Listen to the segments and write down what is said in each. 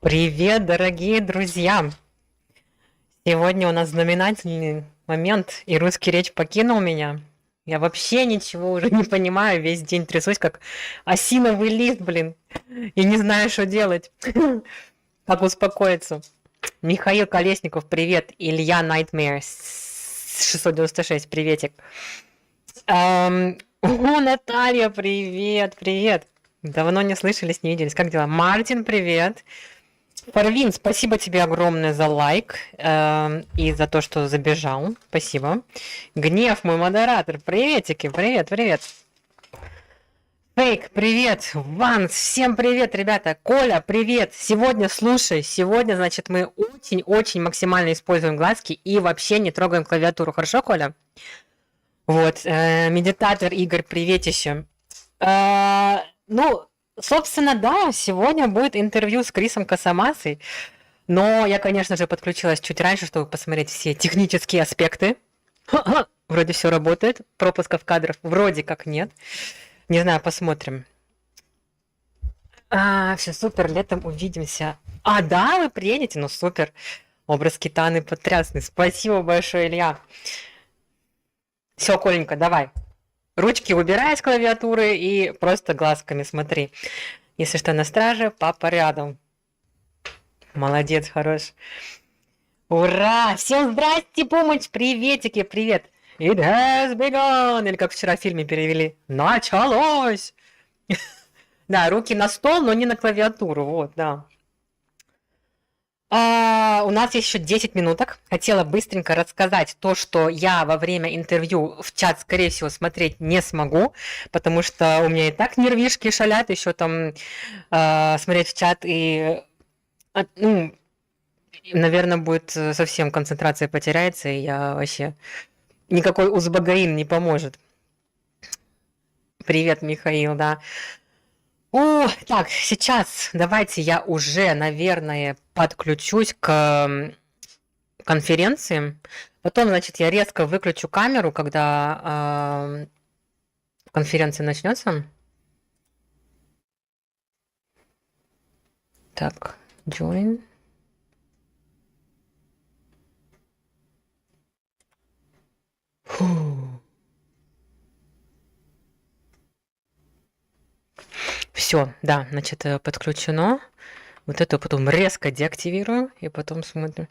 Привет, дорогие друзья! Сегодня у нас знаменательный момент, и русский речь покинул меня. Я вообще ничего уже не понимаю, весь день трясусь, как осиновый лист, блин, и не знаю, что делать. Как успокоиться. Михаил Колесников, привет. Илья Nightmare 696, приветик. Наталья, привет, привет. Давно не слышались, не виделись. Как дела? Мартин, привет. Парвин, спасибо тебе огромное за лайк и за то, что забежал. Спасибо. Гнев, мой модератор. Приветики, привет, привет. Фейк, привет. Ванс, всем привет, ребята. Коля, привет. Сегодня, слушай, сегодня, значит, мы очень-очень максимально используем глазки и вообще не трогаем клавиатуру. Хорошо, Коля? Вот, медитатор Игорь, приветище. Ну, собственно, да, сегодня будет интервью с Крисом Косомасой, но я, конечно же, подключилась чуть раньше, чтобы посмотреть все технические аспекты. Вроде все работает, пропусков кадров вроде как нет. Не знаю, посмотрим. Все супер, летом увидимся. Да, вы приедете? Ну, супер. Образ Китаны потрясный. Спасибо большое, Илья. Все, Коленька, давай. Ручки убирай с клавиатуры и просто глазками смотри. Если что, на страже, папа рядом. Молодец, хорош. Ура! Всем здрасте, помощь, приветики, привет. It has begun. Или как вчера в фильме перевели. Началось. Да, руки на стол, но не на клавиатуру. Вот, да. У нас есть еще 10 минуток. Хотела быстренько рассказать то, что я во время интервью в чат, скорее всего, смотреть не смогу, потому что у меня и так нервишки шалят, еще там смотреть в чат и, ну, наверное, будет совсем концентрация потеряется, и я вообще... Никакой узбагаин не поможет. Привет, Михаил, да. Так, сейчас давайте я уже, наверное, подключусь к конференции. Потом, значит, я резко выключу камеру, когда конференция начнется. Так, join. Все, да, значит, подключено. Вот это потом резко деактивирую, и потом смотрим.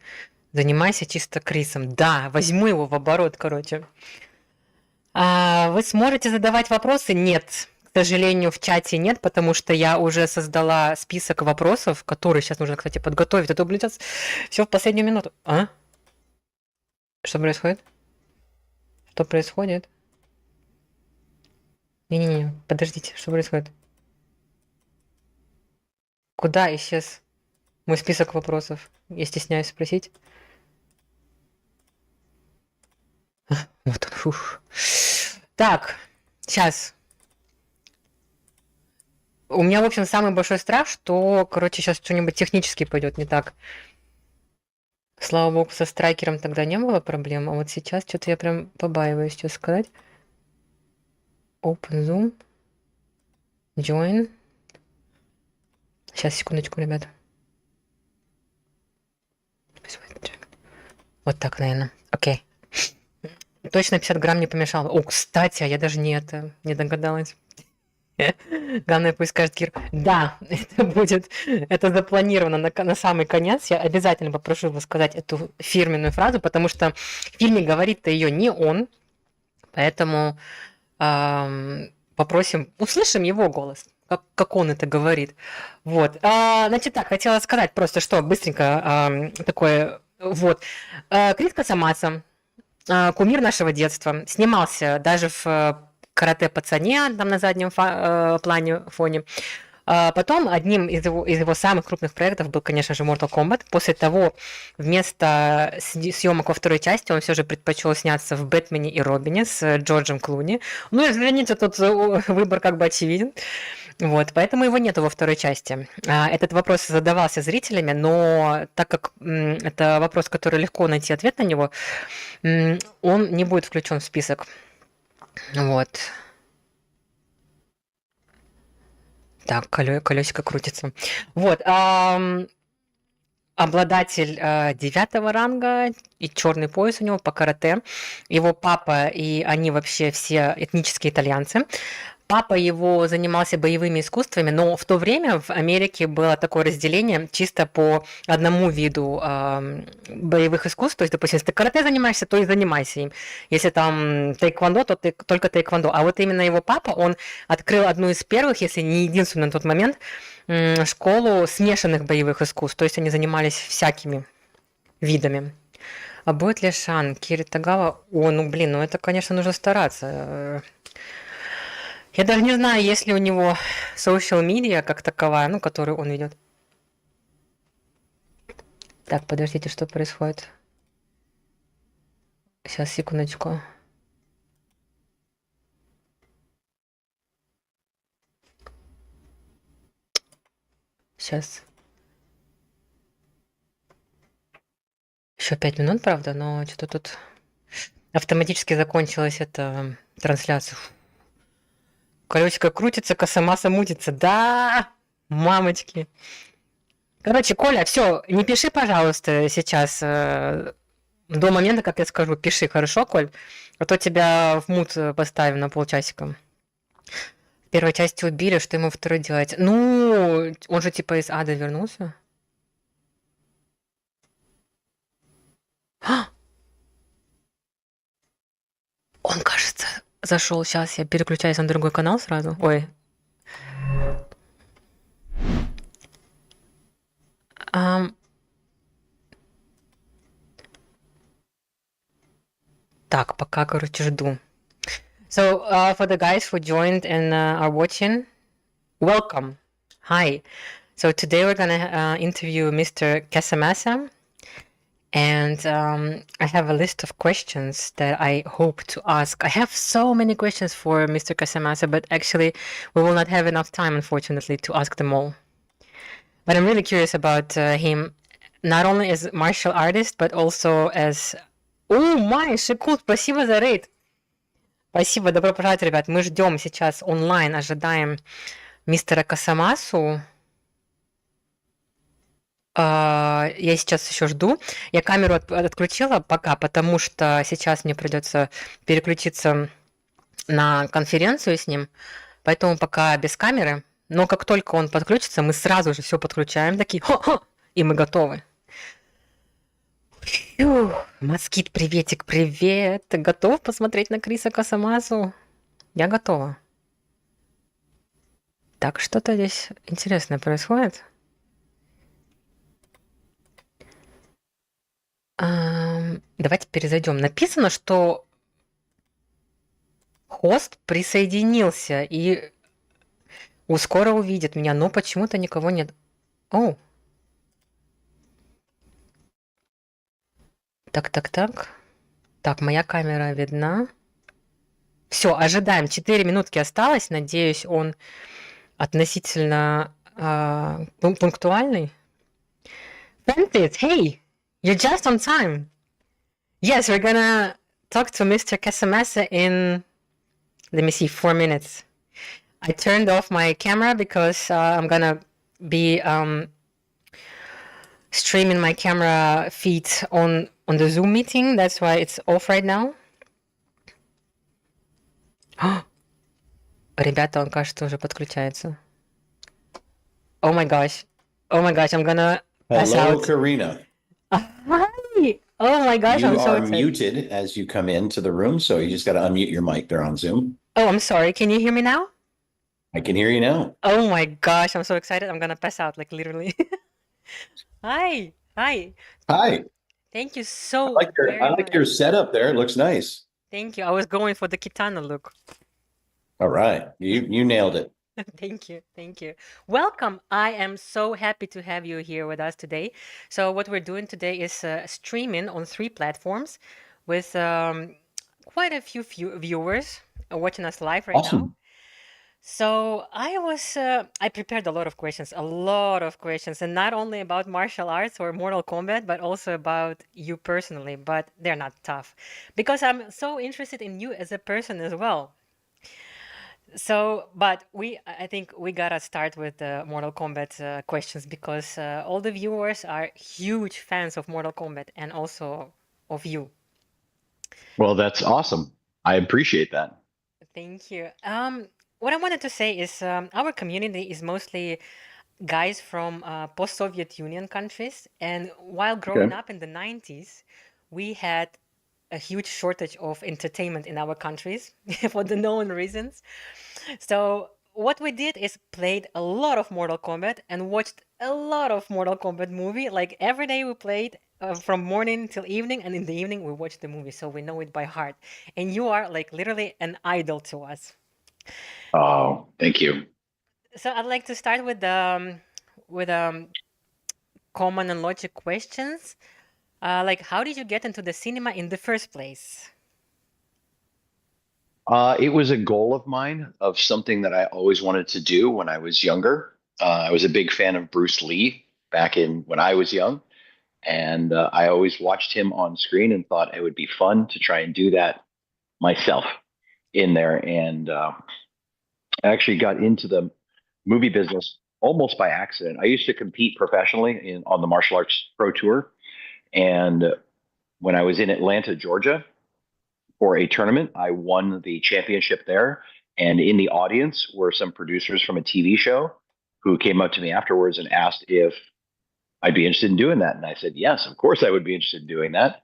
Занимайся чисто Крисом. Да, возьму его в оборот, короче. Вы сможете задавать вопросы? Нет. К сожалению, в чате нет, потому что я уже создала список вопросов, которые сейчас нужно, кстати, подготовить. А то, блин, сейчас все в последнюю минуту. Что происходит? Что происходит? Не-не-не, подождите, что происходит? Куда исчез мой список вопросов? Я стесняюсь спросить. Вот он, фух. Так, сейчас. У меня, в общем, самый большой страх, что, короче, сейчас что-нибудь технически пойдет не так. Слава богу, со страйкером тогда не было проблем, а вот сейчас что-то я прям побаиваюсь, что сказать. Open Zoom. Join. Сейчас, секундочку, ребята. Вот так, наверное. Окей. Точно 50 грамм не помешало. Кстати, а я даже не догадалась. Главное, пусть скажет Кир. Да, это будет, это запланировано на самый конец. Я обязательно попрошу его сказать эту фирменную фразу, потому что в фильме говорит-то ее не он, поэтому попросим, услышим его голос, как он это говорит. Вот. Значит так, хотела сказать просто, что быстренько такое, вот. Крис Косомаса, кумир нашего детства, снимался даже в карате-пацане, там на заднем плане, фоне. Потом одним из его самых крупных проектов был, конечно же, Mortal Kombat. После того, вместо съемок во второй части, он все же предпочел сняться в «Бэтмене и Робине» с Джорджем Клуни. Ну, извините, тут выбор как бы очевиден. Вот, поэтому его нету во второй части. Этот вопрос задавался зрителями, но так как это вопрос, который легко найти ответ на него, он не будет включен в список. Вот. Так, колесико крутится. Вот. обладатель 9 ранга и черный пояс у него по карате. Его папа и они вообще все этнические итальянцы. Папа его занимался боевыми искусствами, но в то время в Америке было такое разделение чисто по одному виду боевых искусств. То есть, допустим, если ты карате занимаешься, то и занимайся им. Если там тайквондо, то ты только тайквондо. А вот именно его папа, он открыл одну из первых, если не единственную на тот момент, школу смешанных боевых искусств. То есть они занимались всякими видами. А будет ли Шан, Кири Тагава? О, ну блин, ну это, конечно, нужно стараться. Я даже не знаю, есть ли у него social media как таковая, ну, которую он ведет. Так, подождите, что происходит? Сейчас, секундочку. Сейчас. Еще 5 минут, правда, но что-то тут автоматически закончилась эта трансляция. Колесико крутится, косомаса мутится. Да, мамочки. Короче, Коля, все, не пиши, пожалуйста, сейчас. До момента, как я скажу, пиши, хорошо, Коль? А то тебя в мут поставим на полчасика. В первой части убили, что ему второй делать? Ну, он же типа из ада вернулся. А! Он, кажется, зашел. Сейчас я переключаюсь на другой канал сразу. Ой. Так, пока, короче, жду. So, for the guys who joined and are watching, welcome. Hi. So today we're gonna interview Mr. Casamassa, and I have a list of questions that I hope to ask. I have so many questions for Mr. Casamassa, but actually we will not have enough time, unfortunately, to ask them all. But I'm really curious about him, not only as martial artist, but also as... О, май, Шикут, спасибо за рейд. Спасибо, добро пожаловать, ребят. Мы ждем сейчас онлайн, ожидаем мистера Касамасу. Я сейчас еще жду. Я камеру отключила пока, потому что сейчас мне придется переключиться на конференцию с ним. Поэтому пока без камеры. Но как только он подключится, мы сразу же все подключаем. Такие, хо-хо, и мы готовы. Фью, Москит, приветик, привет. Ты готов посмотреть на Криса Касамасу? Я готова. Так, что-то здесь интересное происходит. Давайте перезайдем. Написано, что хост присоединился и скоро увидит меня, но почему-то никого нет. О. Так. Так, моя камера видна. Все, ожидаем. 4 минутки осталось. Надеюсь, он относительно пунктуальный. Francis, hey, you're just on time. Yes, we're gonna talk to Mr. Casamassa in, let me see, 4 minutes. I turned off my camera because I'm gonna be streaming my camera feed on the Zoom meeting. That's why it's off right now. Ребята, он, кажется, уже подключается. Oh my gosh, I'm gonna pass Hello, out. Karina. Hi. Oh my gosh, I'm You so are excited. muted as you come into the room, so you just got to unmute your mic there on Zoom. Oh, I'm sorry. Can you hear me now? I can hear you now. Oh my gosh, I'm so excited. I'm gonna pass out, like literally. Hi. Hi. Thank you so I very like much. your setup there. It looks nice. Thank you. I was going for the Kitana look. All right. You nailed it. Thank you. Welcome. I am so happy to have you here with us today. So what we're doing today is streaming on 3 platforms with quite a few viewers watching us live right now. Awesome. So I prepared a lot of questions, and not only about martial arts or Mortal Kombat, but also about you personally, but they're not tough because I'm so interested in you as a person as well. So, but I think we gotta start with the Mortal Kombat questions because all the viewers are huge fans of Mortal Kombat and also of you. Well, that's awesome. I appreciate that. Thank you. What I wanted to say is our community is mostly guys from post-Soviet Union countries, and while growing Okay. up in the 90s, we had a huge shortage of entertainment in our countries for the known reasons. So what we did is played a lot of Mortal Kombat and watched a lot of Mortal Kombat movie. Like every day we played from morning till evening, and in the evening we watched the movie, so we know it by heart. And you are like literally an idol to us. Oh, thank you. So I'd like to start with common and logic questions. Like how did you get into the cinema in the first place? It was a goal of mine of something that I always wanted to do when I was younger. I was a big fan of Bruce Lee back in when I was young, and I always watched him on screen and thought it would be fun to try and do that myself in there. And I actually got into the movie business almost by accident. I used to compete professionally on the martial arts pro tour, and when I was in Atlanta, Georgia, for a tournament. I won the championship there. And in the audience were some producers from a TV show who came up to me afterwards and asked if I'd be interested in doing that. And I said, yes, of course I would be interested in doing that.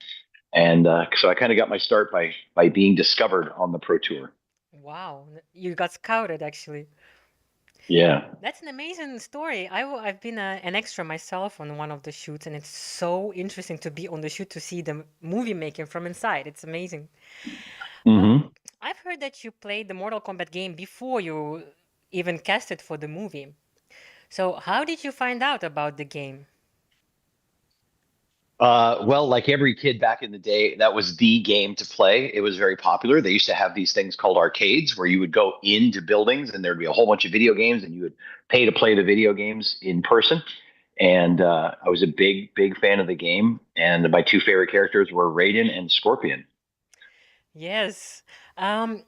And so I kind of got my start by being discovered on the pro tour. Wow, you got scouted actually. Yeah. That's an amazing story. I've been an extra myself on one of the shoots, and it's so interesting to be on the shoot to see the movie making from inside. It's amazing. Um, Hmm. I've heard that you played the Mortal Kombat game before you even casted for the movie. So how did you find out about the game? Well, like every kid back in the day, that was the game to play. It was very popular. They used to have these things called arcades where you would go into buildings and there'd be a whole bunch of video games and you would pay to play the video games in person. And I was a big, big fan of the game. And my two favorite characters were Raiden and Scorpion. Yes. Um,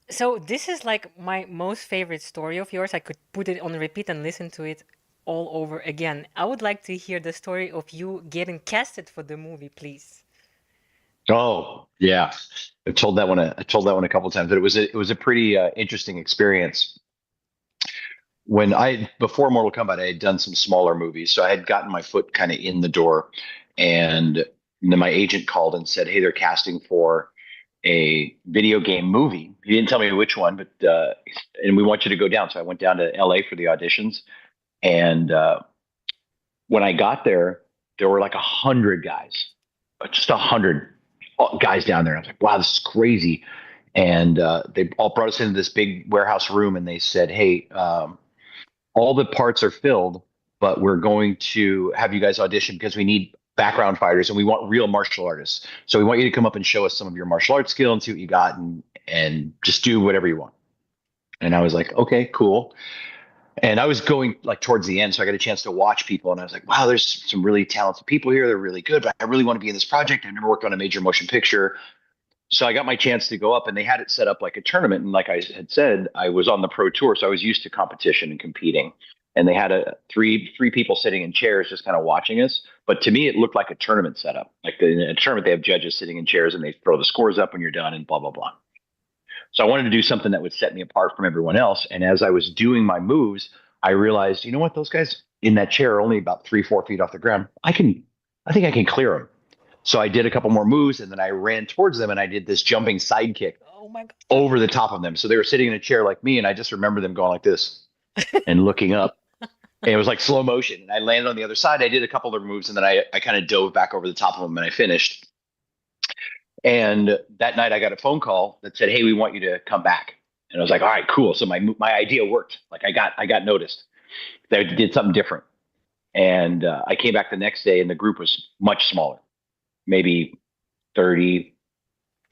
so this is like my most favorite story of yours. I could put it on repeat and listen to it all over again. I would like to hear the story of you getting casted for the movie, please. Oh, yeah. I told that one a couple of times, but it was a pretty interesting experience. When I before Mortal Kombat, I had done some smaller movies, so I had gotten my foot kind of in the door, and then my agent called and said, "Hey, they're casting for a video game movie." He didn't tell me which one, but and we want you to go down. So I went down to LA for the auditions, and when I got there, there were like 100 guys, just 100 guys down there. I was like, "Wow, this is crazy." And they all brought us into this big warehouse room, and they said, "Hey." All the parts are filled, but we're going to have you guys audition because we need background fighters and we want real martial artists. So we want you to come up and show us some of your martial arts skill and see what you got and just do whatever you want. And I was like, okay, cool. And I was going like towards the end, so I got a chance to watch people, and I was like, wow, there's some really talented people here. They're really good, but I really want to be in this project. I've never worked on a major motion picture. So I got my chance to go up, and they had it set up like a tournament. And like I had said, I was on the pro tour, so I was used to competition and competing. And they had a three people sitting in chairs, just kind of watching us. But to me, it looked like a tournament setup. Like in a tournament, they have judges sitting in chairs, and they throw the scores up when you're done, and blah blah blah. So I wanted to do something that would set me apart from everyone else. And as I was doing my moves, I realized, you know what, those guys in that chair are only about 3 4 feet off the ground. I think I can clear them. So I did a couple more moves and then I ran towards them and I did this jumping sidekick Oh my God. over the top of them. So they were sitting in a chair like me, and I just remember them going like this and looking up. And it was like slow motion. And I landed on the other side. I did a couple of moves and then I kind of dove back over the top of them and I finished. And that night I got a phone call that said, "Hey, we want you to come back." And I was like, "All right, cool." So my idea worked. Like I got noticed. They did something different. And I came back the next day and the group was much smaller, maybe 30,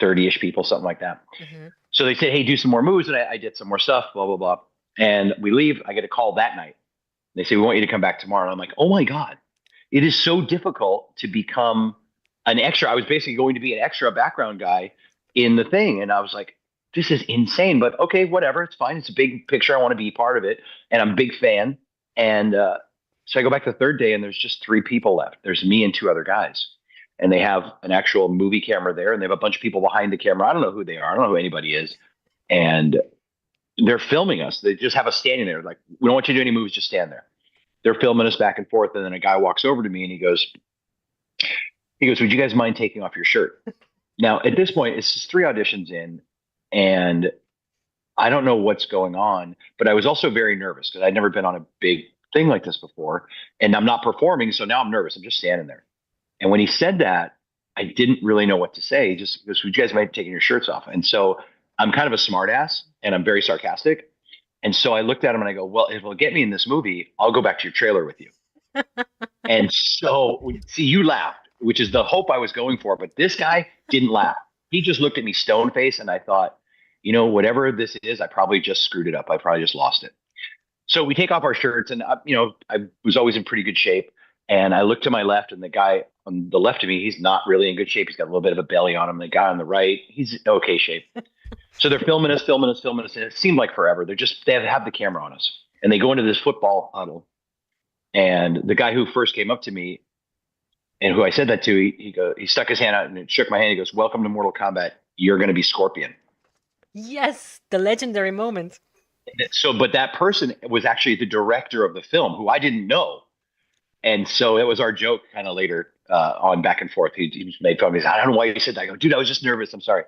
30-ish people, something like that. Hmm. So they said, "Hey, do some more moves." And I did some more stuff, blah, blah, blah. And we leave. I get a call that night. They say, "We want you to come back tomorrow." And I'm like, oh my God, it is so difficult to become an extra. I was basically going to be an extra background guy in the thing. And I was like, this is insane, but okay, whatever. It's fine. It's a big picture. I want to be part of it. And I'm a big fan. And so I go back the third day and there's just 3 people left. There's me and 2 other guys. And they have an actual movie camera there and they have a bunch of people behind the camera. I don't know who they are. I don't know who anybody is. And they're filming us. They just have us standing there. Like, we don't want you to do any moves. Just stand there. They're filming us back and forth. And then a guy walks over to me and he goes, would you guys mind taking off your shirt? Now, at this point, it's just 3 auditions in, and I don't know what's going on, but I was also very nervous because I'd never been on a big thing like this before, and I'm not performing, so now I'm nervous. I'm just standing there. And when he said that, I didn't really know what to say. He just goes, would you guys mind taking your shirts off? And so I'm kind of a smart ass, and I'm very sarcastic. And so I looked at him and I go, well, if it'll get me in this movie, I'll go back to your trailer with you. And so, see, you laughed, which is the hope I was going for. But this guy didn't laugh. He just looked at me stone face. And I thought, whatever this is, I probably just screwed it up. I probably just lost it. So we take off our shirts and, I was always in pretty good shape. And I look to my left and the guy on the left of me, he's not really in good shape. He's got a little bit of a belly on him. The guy on the right, he's in okay shape. So they're filming us. And it seemed like forever. They have the camera on us and they go into this football huddle. And the guy who first came up to me and who I said that to, he stuck his hand out and it shook my hand. He goes, welcome to Mortal Kombat. You're going to be Scorpion. Yes, the legendary moment. So, but that person was actually the director of the film who I didn't know. And so it was our joke kind of later on back and forth. He just made fun of me. He said, I don't know why you said that. I go, dude, I was just nervous. I'm sorry.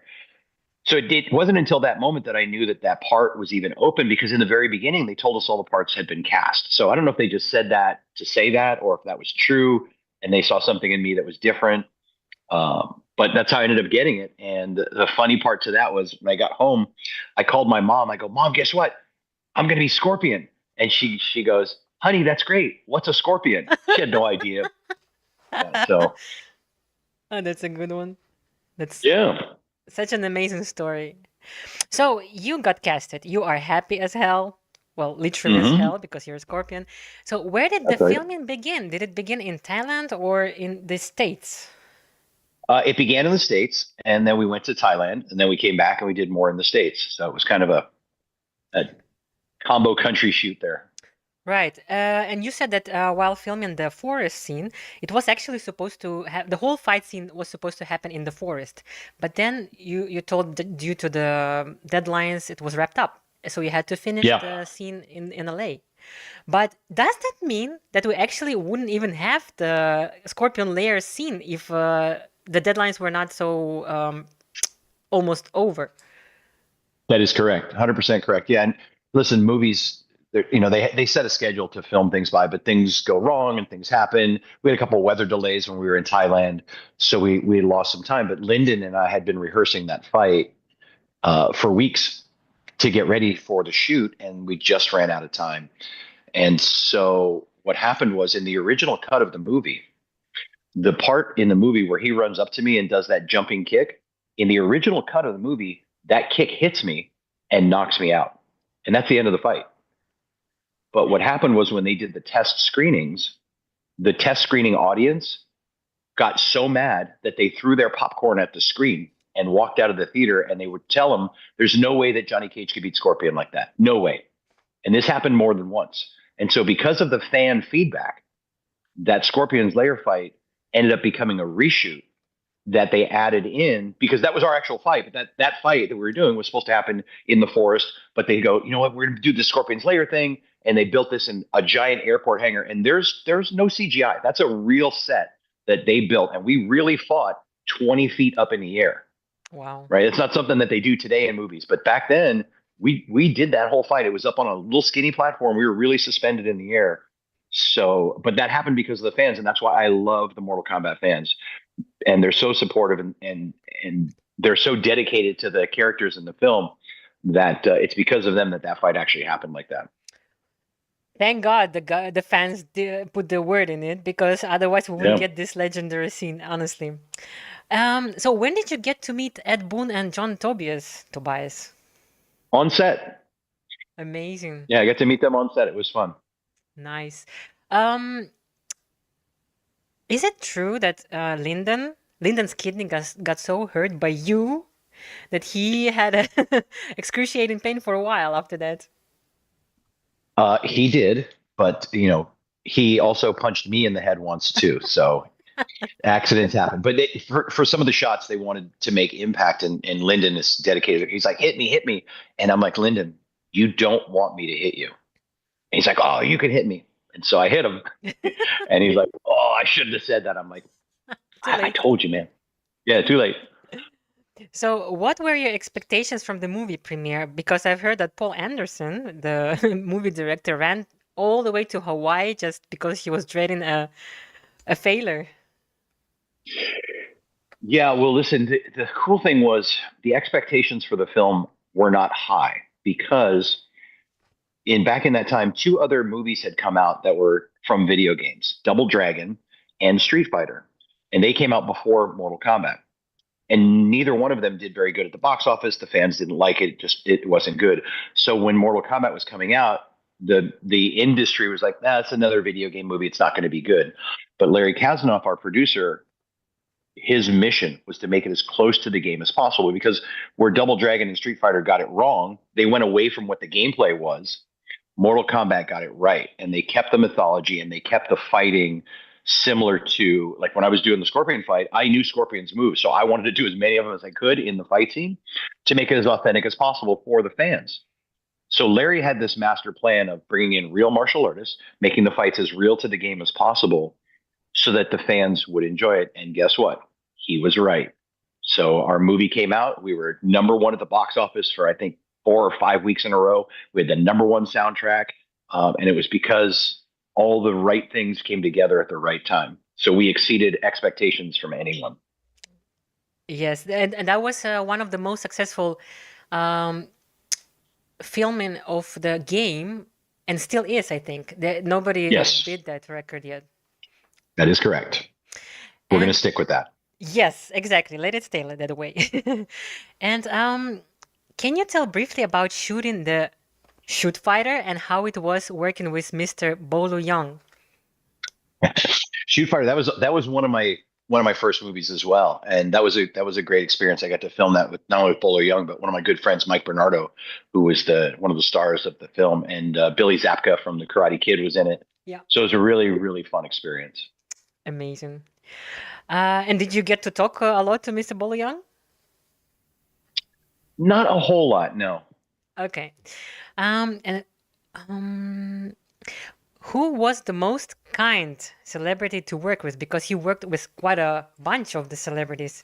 So it wasn't until that moment that I knew that part was even open, because in the very beginning, they told us all the parts had been cast. So I don't know if they just said that to say that or if that was true and they saw something in me that was different. But that's how I ended up getting it. And the funny part to that was when I got home, I called my mom. I go, Mom, guess what? I'm going to be Scorpion. And she goes, honey, that's great. What's a scorpion? She had no idea. Oh, that's a good one. That's such an amazing story. So you got casted. You are happy as hell. Well, literally as hell, because you're a Scorpion. So where did the filming begin? Did it begin in Thailand or in the States? It began in the States, and then we went to Thailand, and then we came back and we did more in the States. So it was kind of a combo country shoot there. Right. And you said that while filming the forest scene, it was actually supposed to have the whole fight scene was supposed to happen in the forest. But then you told that due to the deadlines, it was wrapped up. So you had to finish the scene in LA. But does that mean that we actually wouldn't even have the Scorpion lair scene if the deadlines were not so almost over? That is correct. 100% correct. Yeah. And listen, movies, they set a schedule to film things by, but things go wrong and things happen. We had a couple of weather delays when we were in Thailand, so we lost some time. But Lyndon and I had been rehearsing that fight for weeks to get ready for the shoot, and we just ran out of time. And so what happened was, in the original cut of the movie, the part in the movie where he runs up to me and does that jumping kick, in the original cut of the movie, that kick hits me and knocks me out. And that's the end of the fight. But what happened was, when they did the test screenings, the test screening audience got so mad that they threw their popcorn at the screen and walked out of the theater, and they would tell them there's no way that Johnny Cage could beat Scorpion like that. No way. And this happened more than once. And so because of the fan feedback, that Scorpion's lair fight ended up becoming a reshoot that they added in, because that was our actual fight. But that fight that we were doing was supposed to happen in the forest. But they go, you know what, we're going to do the Scorpion's lair thing. And they built this in a giant airport hangar. And there's no CGI. That's a real set that they built. And we really fought 20 feet up in the air. Wow. Right. It's not something that they do today in movies. But back then, we did that whole fight. It was up on a little skinny platform. We were really suspended in the air. So, but that happened because of the fans. And that's why I love the Mortal Kombat fans. And they're so supportive and they're so dedicated to the characters in the film that it's because of them that fight actually happened like that. Thank God the fans put the word in it, because otherwise we wouldn't get this legendary scene, honestly. So when did you get to meet Ed Boon and Tobias? On set. Amazing. Yeah, I got to meet them on set. It was fun. Nice. Is it true that Lyndon's kidney got so hurt by you that he had a excruciating pain for a while after that. He did, but he also punched me in the head once too. So accidents happen. But for some of the shots, they wanted to make impact, and Lyndon is dedicated. He's like, hit me. And I'm like, Lyndon, you don't want me to hit you. And he's like, oh, you can hit me. And so I hit him. And he's like, oh, I shouldn't have said that. I'm like, Too I late. told you, man. Yeah, too late. So, what were your expectations from the movie premiere? Because I've heard that Paul Anderson, the movie director, ran all the way to Hawaii just because he was dreading a failure. Yeah, well, listen, the cool thing was the expectations for the film were not high because back in that time, two other movies had come out that were from video games, Double Dragon and Street Fighter. And they came out before Mortal Kombat. And neither one of them did very good at the box office. The fans didn't like it. It wasn't good. So when Mortal Kombat was coming out, the industry was like, that's another video game movie. It's not going to be good. But Larry Kasanoff, our producer, his mission was to make it as close to the game as possible, because where Double Dragon and Street Fighter got it wrong, they went away from what the gameplay was. Mortal Kombat got it right, and they kept the mythology and they kept the fighting similar to, like, when I was doing the Scorpion fight, I knew Scorpion's moves, so I wanted to do as many of them as I could in the fight scene to make it as authentic as possible for the fans. So Larry had this master plan of bringing in real martial artists, making the fights as real to the game as possible so that the fans would enjoy it. And guess what? He was right. So our movie came out. We were number one at the box office for, I think, 4 or 5 weeks in a row. We had the number one soundtrack. And it was because all the right things came together at the right time. So we exceeded expectations from anyone. Yes, and that was one of the most successful um, filming of the game, and still is, I think. Nobody Yes, beat that record yet. that is correct. We're going And to stick with that. yes, exactly. Let it stay that way. And can you tell briefly about shooting the Shootfighter and how it was working with Mr. Bolu Young? Shootfighter, that was one of my first movies as well, and that was a great experience. I got to film that with not only Bolo Young, but one of my good friends, Mike Bernardo, who was one of the stars of the film, and Billy Zabka from The Karate Kid was in it. Yeah, So it was a really, really fun experience. amazing. And did you get to talk a lot to Mr. Bolu Young? Not a whole lot, no. Okay. And um, who was the most kind celebrity to work with? Because you worked with quite a bunch of the celebrities.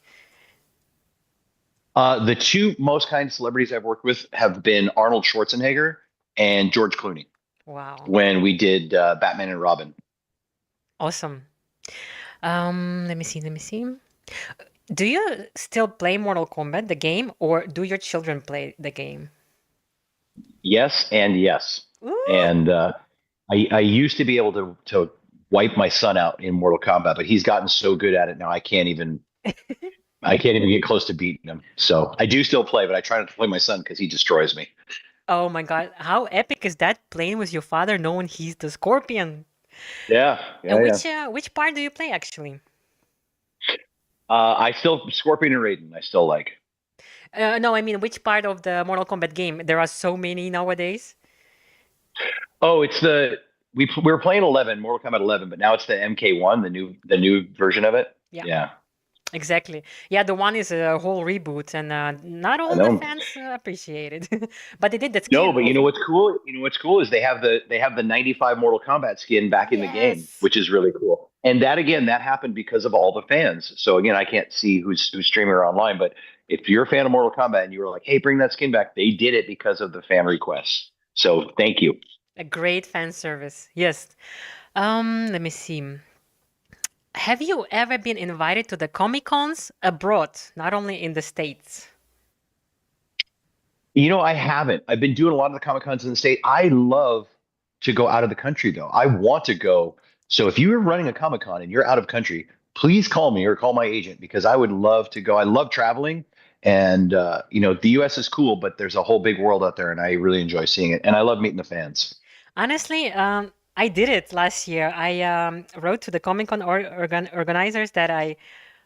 The two most kind celebrities I've worked with have been Arnold Schwarzenegger and George Clooney Wow, when we did Batman and Robin. awesome. Let me see. Do you still play Mortal Kombat, the game, or do your children play the game? Yes and yes. Ooh. And I used to be able to wipe my son out in Mortal Kombat, but he's gotten so good at it now I can't even get close to beating him. So I do still play, but I try not to play my son because he destroys me. Oh my God, how epic is that playing with your father knowing he's the Scorpion? Yeah, And yeah. which part do you play actually? I still Scorpion and Raiden. I still like. No, I mean which part of the Mortal Kombat game? There are so many nowadays. Oh, it's we were playing 11, Mortal Kombat 11, but now it's the MK1, the new version of it. Yeah, Yeah, exactly. Yeah, the one is a whole reboot, and not I all the know. fans appreciate it. But they did that No, skin but you know over. what's cool? You know what's cool is they have the 95 Mortal Kombat skin back in the game, Yes. which is really cool. And that happened because of all the fans. So again, I can't see who's streaming or online, but if you're a fan of Mortal Kombat and you were like, "Hey, bring that skin back," they did it because of the fan requests. So thank you. A great fan service. Yes. Let me see. Have you ever been invited to the Comic Cons abroad, not only in the States? You know, I haven't. I've been doing a lot of the Comic Cons in the state. I love to go out of the country though. I want to go. So if you're running a Comic Con and you're out of country, please call me or call my agent because I would love to go. I love traveling, and the U.S. is cool, but there's a whole big world out there, and I really enjoy seeing it. And I love meeting the fans. Honestly, I did it last year. I wrote to the Comic Con organizers that I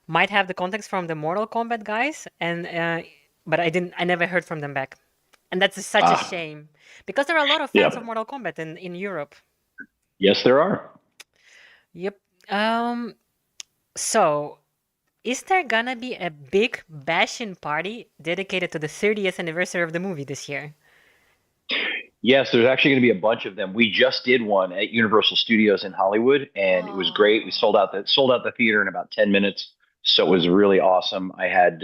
might have the contacts from the Mortal Kombat guys, and but I never heard from them back. And that's such a shame because there are a lot of fans Yep. of Mortal Kombat in Europe. Yes, there are. Yep. So is there gonna be a big bashing party dedicated to the 30th anniversary of the movie this year? Yes, there's actually going to be a bunch of them. We just did one at Universal Studios in Hollywood, and it was great. We sold out the theater in about 10 minutes, so it was really awesome. I had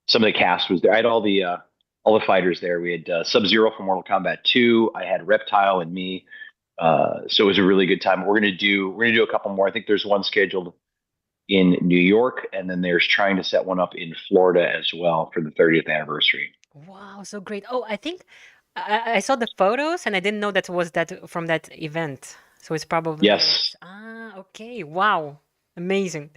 some of the cast was there. I had all the fighters there. We had Sub-Zero from Mortal Kombat 2. I had Reptile and me. So it was a really good time. We're gonna do a couple more. I think there's one scheduled in New York, and then there's trying to set one up in Florida as well for the 30th anniversary. Wow, so great. Oh, I think I saw the photos and I didn't know that was that from that event. So it's probably Yes. Okay. Wow. Amazing.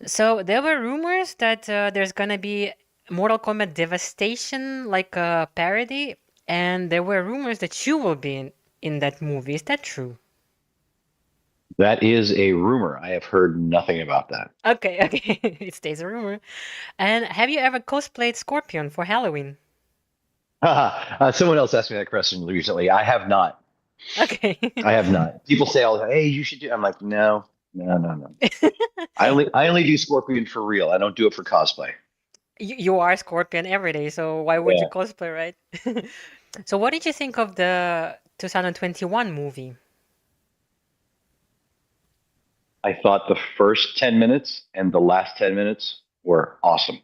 So there were rumors that there's gonna be Mortal Kombat Devastation, like a parody, and there were rumors that you will be in that movie. Is that true? That is a rumor. I have heard nothing about that. Okay, okay. It stays a rumor. And have you ever cosplayed Scorpion for Halloween? Someone else asked me that question recently. I have not. Okay. I have not. People say all the time, "Hey, you should do." I'm like, no. I only do Scorpion for real. I don't do it for cosplay. You are Scorpion every day, so why would you Yeah. cosplay, right? So what did you think of the 2021 movie? I thought the first 10 minutes and the last 10 minutes were awesome.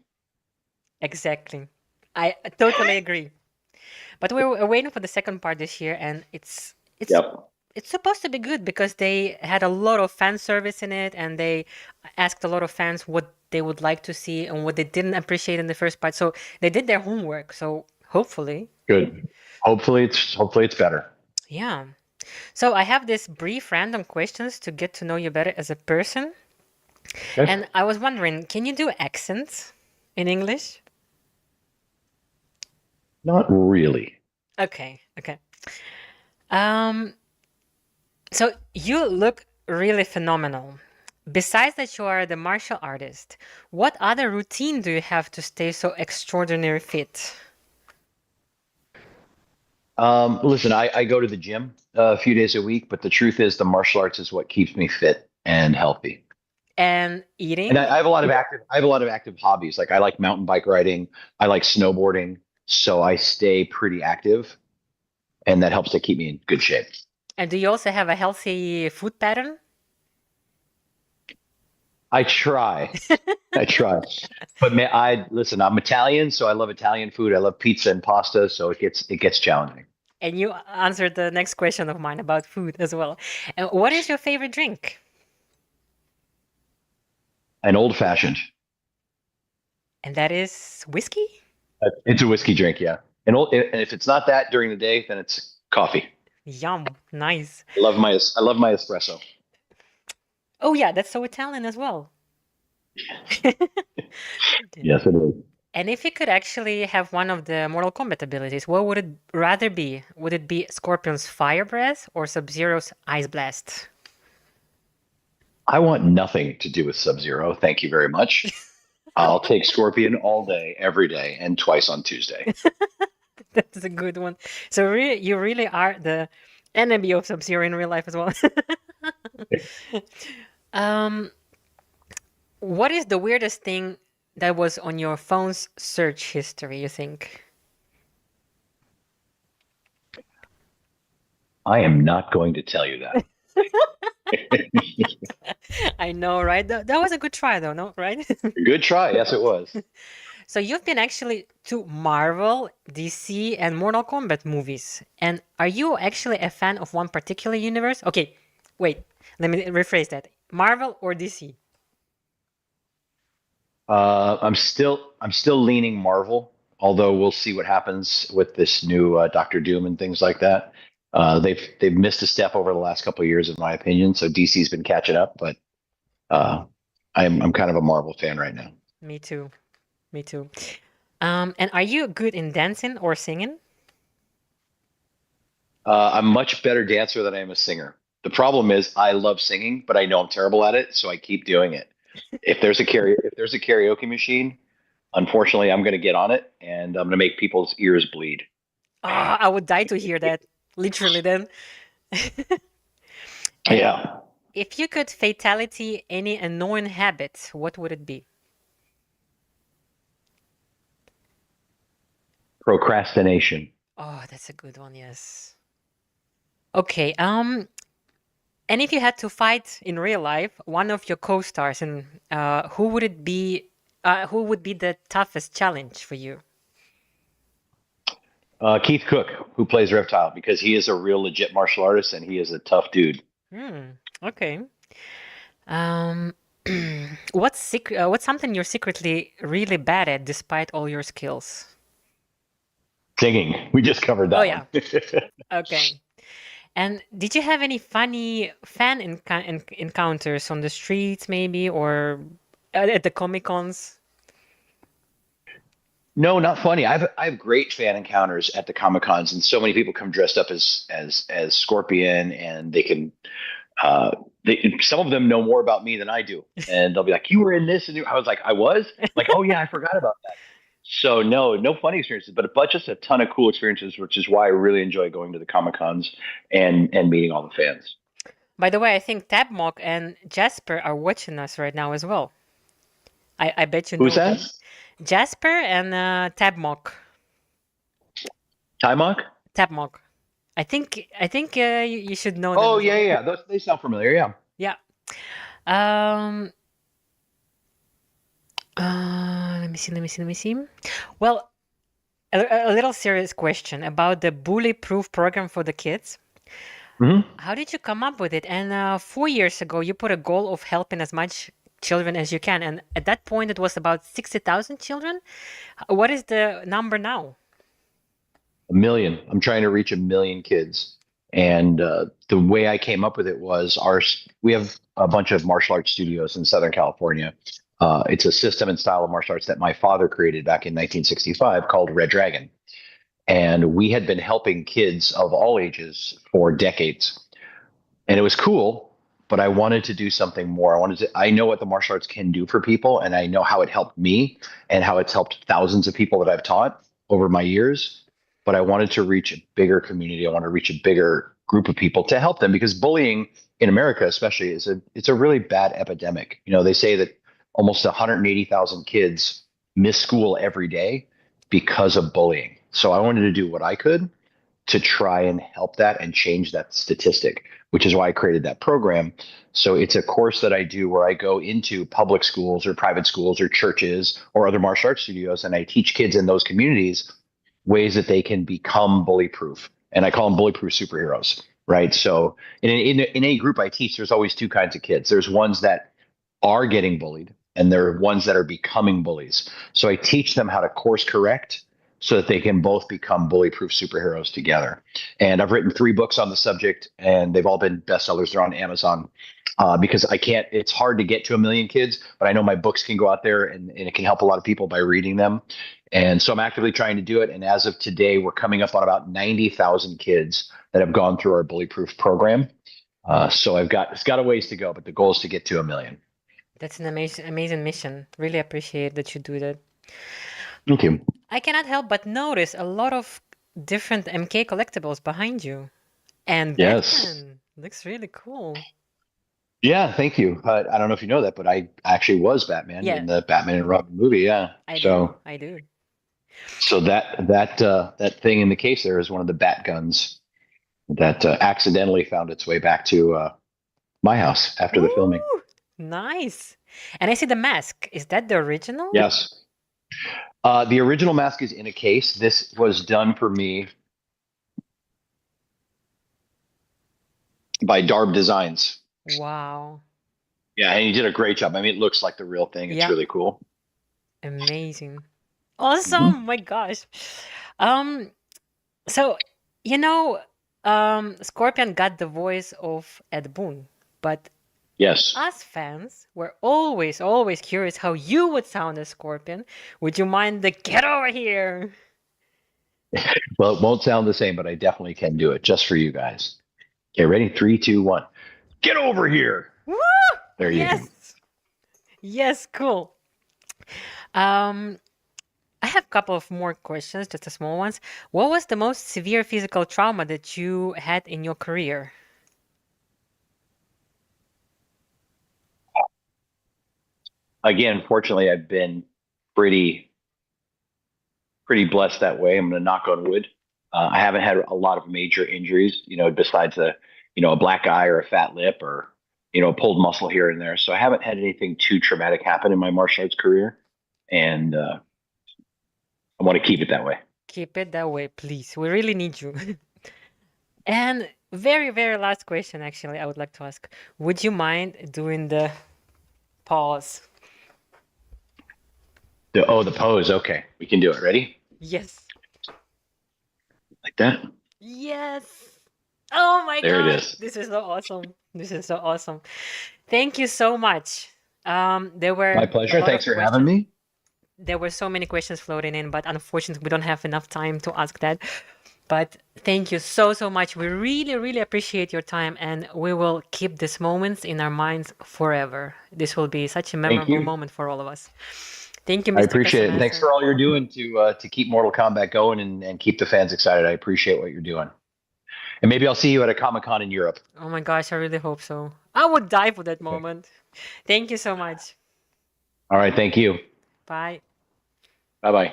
Exactly. I totally agree. But we're waiting for the second part this year, and it's Yep. it's supposed to be good because they had a lot of fan service in it, and they asked a lot of fans what they would like to see and what they didn't appreciate in the first part. So they did their homework. So hopefully, Good. Hopefully it's better. yeah. So I have this brief random questions to get to know you better as a person. Okay. And I was wondering, can you do accents in English? Not really. Okay, okay. So you look really phenomenal. Besides that you are the martial artist, what other routine do you have to stay so extraordinary fit? Listen, I go to the gym a few days a week, but the truth is the martial arts is what keeps me fit and healthy. And And eating? I have a lot of active hobbies. Like I like mountain bike riding, I like snowboarding, so I stay pretty active, and that helps to keep me in good shape. And do you also have a healthy food pattern? I try. I try. But man, listen, I'm Italian, so I love Italian food. I love pizza and pasta, so it gets challenging. And you answered the next question of mine about food as well. And what is your favorite drink? An old fashioned. And that is whiskey? It's a whiskey drink, yeah. And if it's not that during the day, then it's coffee. Yum, nice. I love my espresso. Oh yeah, that's so Italian as well. Yes, it is. And if you could actually have one of the Mortal Kombat abilities, what would it rather be? Would it be Scorpion's Fire Breath or Sub-Zero's Ice Blast? I want nothing to do with Sub-Zero. Thank you very much. I'll take Scorpion all day, every day, and twice on Tuesday. That's a good one. So you really are the enemy of Sub-Zero in real life as well. What is the weirdest thing that was on your phone's search history, you think? I am not going to tell you that. I know, right? That was a good try, though, no? Right? Good try. Yes, it was. So you've been actually to Marvel, DC, and Mortal Kombat movies. And are you actually a fan of one particular universe? Okay, wait. Let me rephrase that. Marvel or DC? I'm still leaning Marvel, although we'll see what happens with this new Doctor Doom and things like that. They've missed a step over the last couple of years, in my opinion. So DC's been catching up, but I'm kind of a Marvel fan right now. Me too. Me too. And are you good in dancing or singing? I'm a much better dancer than I am a singer. The problem is I love singing, but I know I'm terrible at it, so I keep doing it. If there's a karaoke machine, unfortunately, I'm going to get on it and I'm going to make people's ears bleed. I would die to hear that, literally then. And Yeah. if you could fatality any annoying habit, what would it be? Procrastination. Oh, that's a good one, yes. Okay, and if you had to fight in real life one of your co-stars, and who would it be? Who would be the toughest challenge for you? Keith Cook, who plays Reptile, because he is a real legit martial artist and he is a tough dude. Okay. Um, what's something you're secretly really bad at despite all your skills? Singing. We just covered that Oh yeah. one. Okay. And did you have any funny fan encounters on the streets, maybe, or at the Comic Cons? No, not funny. I have great fan encounters at the Comic Cons, and so many people come dressed up as Scorpion, and they can some of them know more about me than I do, and they'll be like, "You were in this," and I was like, "I was." I'm like, "Oh yeah, I forgot about that." So no funny experiences, but just a ton of cool experiences, which is why I really enjoy going to the Comic Cons and meeting all the fans. By the way, I think Tabmock and Jasper are watching us right now as well. I bet you know Who's that? them. Jasper and Tabmock. Timok? Tabmock. I think you should know them Oh as yeah, well. yeah. Those, they sound familiar. Yeah. Yeah. Um. Let me see. Well, a little serious question about the bully-proof program for the kids. hmm How did you come up with it? And 4 years ago, you put a goal of helping as much children as you can. And at that point, it was about 60,000 children. What is the number now? 1 million. I'm trying to reach 1 million kids. And the way I came up with it was we have a bunch of martial arts studios in Southern California. It's a system and style of martial arts that my father created back in 1965 called Red Dragon. And we had been helping kids of all ages for decades. And it was cool, but I wanted to do something more. I know what the martial arts can do for people, and I know how it helped me and how it's helped thousands of people that I've taught over my years. But I wanted to reach a bigger community. I want to reach a bigger group of people to help them, because bullying in America, especially, it's a really bad epidemic. They say that almost 180,000 kids miss school every day because of bullying. So I wanted to do what I could to try and help that and change that statistic, which is why I created that program. So it's a course that I do where I go into public schools or private schools or churches or other martial arts studios, and I teach kids in those communities ways that they can become bully proof. And I call them bully proof superheroes, right? So in any group I teach, there's always two kinds of kids. There's ones that are getting bullied, and there are ones that are becoming bullies. So I teach them how to course correct so that they can both become bully-proof superheroes together. And I've written 3 books on the subject, and they've all been bestsellers. They're on Amazon because it's hard to get to 1 million kids, but I know my books can go out there and it can help a lot of people by reading them. And so I'm actively trying to do it. And as of today, we're coming up on about 90,000 kids that have gone through our bully-proof program. So it's got a ways to go, but the goal is to get to 1 million. That's an amazing mission. Really appreciate that you do that. Thank you. I cannot help but notice a lot of different MK collectibles behind you. And Yes. Batman looks really cool. Yeah, thank you. I don't know if you know that, but I actually was Batman Yeah. in the Batman and Robin movie. Yeah. I So do. so that thing in the case there is one of the bat guns that accidentally found its way back to my house after the filming. Ooh, nice. And I see the mask. Is that the original? Yes. The original mask is in a case. This was done for me by Darb Designs. Wow. Yeah, and he did a great job. I mean, it looks like the real thing. It's Yeah. really cool. Amazing. Awesome. My gosh. So, Scorpion got the voice of Ed Boon, but Yes. us fans were always, always curious how you would sound as Scorpion. Would you mind the get over here? Well, it won't sound the same, but I definitely can do it just for you guys. Okay, ready? 3, 2, 1. Get over here. Woo! There you go. Yes. Yes, cool. Um, I have a couple of more questions, just the small ones. What was the most severe physical trauma that you had in your career? Again, fortunately, I've been pretty blessed that way. I'm going to knock on wood. I haven't had a lot of major injuries, besides a black eye or a fat lip or, a pulled muscle here and there. So I haven't had anything too traumatic happen in my martial arts career. And I want to keep it that way. Keep it that way, please. We really need you. And very, very last question, actually, I would like to ask. Would you mind doing the pause? The pose. Okay, we can do it. Ready? Yes. Like that? Yes. Oh my There it God. is. This is so awesome. This is so awesome. Thank you so much. There were My a pleasure. lot Thanks of for having questions. me. There were so many questions floating in, but unfortunately, we don't have enough time to ask that. But thank you so, so much. We really, really appreciate your time, and we will keep these moments in our minds forever. This will be such a Thank memorable you. moment for all of us. Thank you, I Mr. appreciate it. And thanks Casamassa. for all you're doing to keep Mortal Kombat going and keep the fans excited. I appreciate what you're doing. And maybe I'll see you at a Comic-Con in Europe. Oh my gosh, I really hope so. I would die for that moment. Thank you so much. All right. Thank you. Bye. Bye-bye.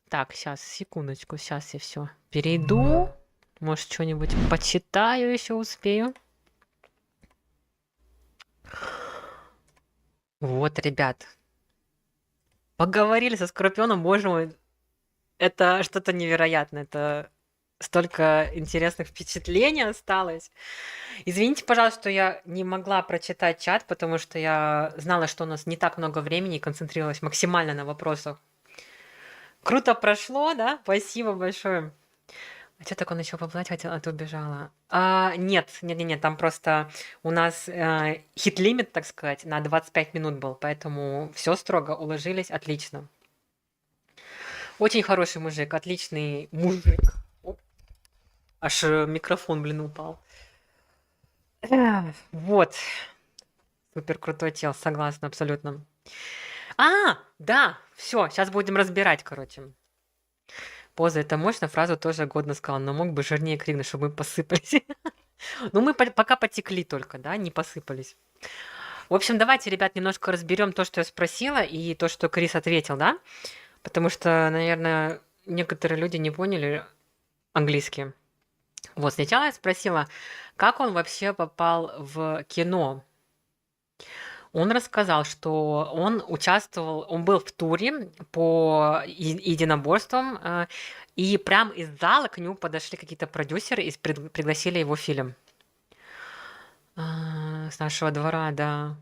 Так, сейчас, секундочку, сейчас я все перейду. Может, что-нибудь почитаю еще успею. Вот, ребят. Поговорили со Скорпионом, боже мой. Это что-то невероятное. Это столько интересных впечатлений осталось. Извините, пожалуйста, что я не могла прочитать чат, потому что я знала, что у нас не так много времени и концентрировалась максимально на вопросах. Круто прошло, да? Спасибо большое. А что так он еще поплать хотел, а ты убежала? Нет, там просто у нас хит-лимит, так сказать, на 25 минут был, поэтому все строго уложились, отлично. Очень хороший мужик, отличный мужик. Оп, аж микрофон, блин, упал. Вот. Супер крутой чел, согласна абсолютно. Да, все, сейчас будем разбирать, короче. Поза это мощно, фразу тоже годно сказал, но мог бы жирнее крикнуть, чтобы мы посыпались. Ну, мы пока потекли только, да, не посыпались. В общем, давайте, ребят, немножко разберем то, что я спросила, и то, что Крис ответил, да? Потому что, наверное, некоторые люди не поняли английский. Вот, сначала я спросила, как он вообще попал в кино. Он рассказал, что он участвовал, он был в туре по единоборствам, и прям из зала к нему подошли какие-то продюсеры и пригласили его в фильм. С нашего двора, да.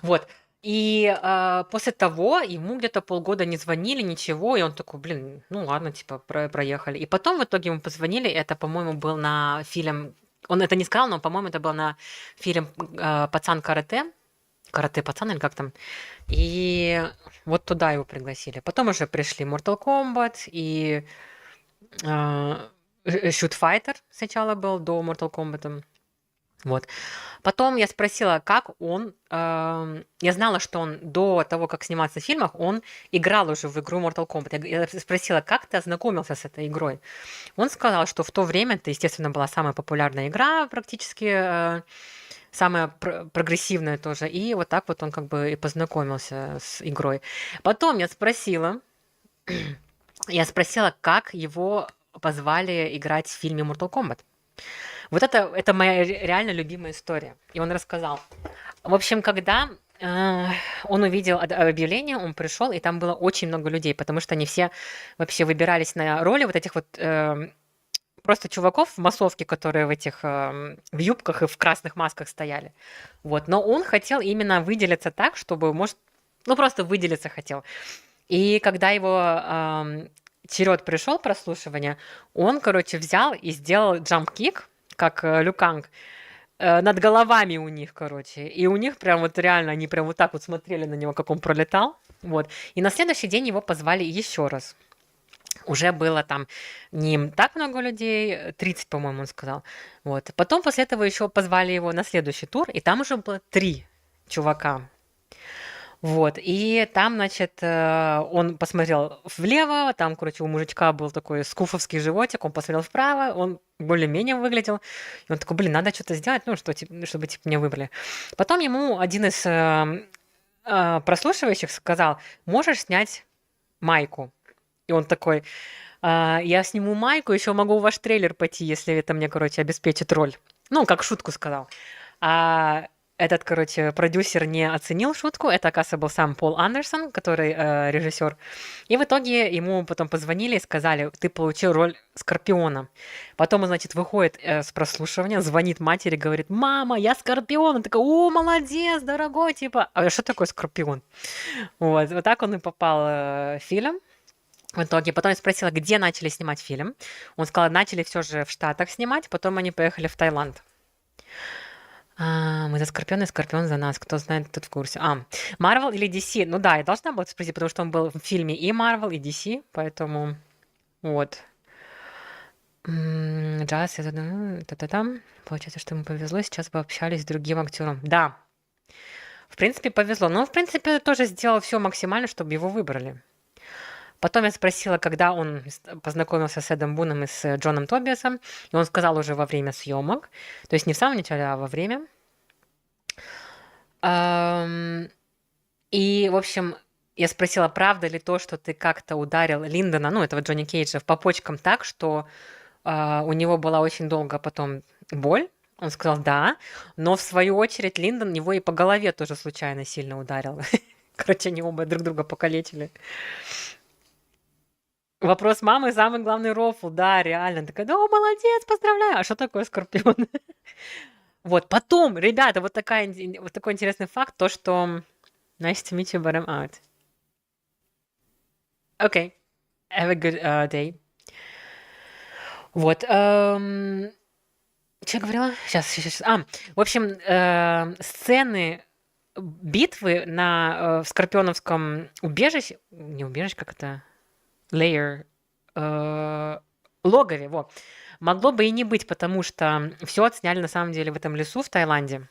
Вот. И после того ему где-то полгода не звонили, ничего, и он такой, блин, ну ладно, типа, проехали. И потом в итоге ему позвонили, это, по-моему, был на фильм, он это не сказал, но, по-моему, это был на фильм «Пацан карате», «Карате-пацан» или как там. И вот туда его пригласили. Потом уже пришли Mortal Kombat и Shootfighter сначала был до Mortal Kombat. Вот. Потом я спросила, как он... я знала, что он до того, как сниматься в фильмах, он играл уже в игру Mortal Kombat. Я спросила, как ты ознакомился с этой игрой? Он сказал, что в то время это, естественно, была самая популярная игра практически, самая прогрессивная тоже. И вот так вот он как бы и познакомился с игрой. Потом я спросила, как его позвали играть в фильме Mortal Kombat. Вот это моя реально любимая история. И он рассказал. В общем, когда он увидел объявление, он пришел, и там было очень много людей, потому что они все вообще выбирались на роли вот этих вот просто чуваков в массовке, которые в этих в юбках и в красных масках стояли. Вот. Но он хотел именно выделиться так, чтобы, может, ну просто выделиться хотел. И когда его черед пришел прослушивания, он, короче, взял и сделал джамп-кик, как Люканг, над головами у них, короче. И у них прям вот реально, они прям вот так вот смотрели на него, как он пролетал. Вот. И на следующий день его позвали еще раз. уже было там не так много людей, 30, по-моему, он сказал. Вот. Потом после этого еще позвали его на следующий тур, и там уже было 3 чувака. Вот, и там, значит, он посмотрел влево, там, короче, у мужичка был такой скуфовский животик, он посмотрел вправо, он более-менее выглядел, и он такой, блин, надо что-то сделать, ну, что, чтобы, типа, меня выбрали. Потом ему один из прослушивающих сказал, можешь снять майку? И он такой, я сниму майку, еще могу в ваш трейлер пойти, если это мне, короче, обеспечит роль. Ну, как шутку сказал. А этот, короче, продюсер не оценил шутку. Это, оказывается, был сам Пол Андерсон, который режиссер. И в итоге ему потом позвонили и сказали, ты получил роль Скорпиона. Потом он, значит, выходит с прослушивания, звонит матери, говорит, мама, я Скорпион. Он такой, о, молодец, дорогой, типа. А что такое Скорпион? Вот так он и попал в фильм. В итоге потом я спросила, где начали снимать фильм. Он сказал, начали все же в Штатах снимать, потом они поехали в Таиланд. Мы за Скорпиона, и Скорпион за нас. Кто знает, тот в курсе. Marvel или DC? Ну да, я должна была спросить, потому что он был в фильме и Marvel, и DC, поэтому вот. Джаз, та-та-там. Получается, что ему повезло, сейчас бы общались с другим актером. Да, в принципе, повезло. Но, в принципе, тоже сделал все максимально, чтобы его выбрали. Потом я спросила, когда он познакомился с Эдом Буном и с Джоном Тобиасом, и он сказал уже во время съемок, то есть не в самом начале, а во время. И, в общем, я спросила, правда ли то, что ты как-то ударил Линдона, ну, этого Джонни Кейджа, по почкам так, что у него была очень долго потом боль. Он сказал, да, но в свою очередь Линдон его и по голове тоже случайно сильно ударил. Короче, они оба друг друга покалечили. Вопрос мамы самый главный рофл, да, реально. Такая, да, молодец, поздравляю. А что такое Скорпион? Вот, потом, ребята, вот такой интересный факт, то, что... Nice to meet you, but I'm out. Okay, have a good day. Вот. Что я говорила? Сейчас. В общем, сцены битвы в Скорпионовском убежище... Не убежище, как это... lair, логове, вот. Могло бы и не быть, потому что все отсняли на самом деле в этом лесу в Таиланде.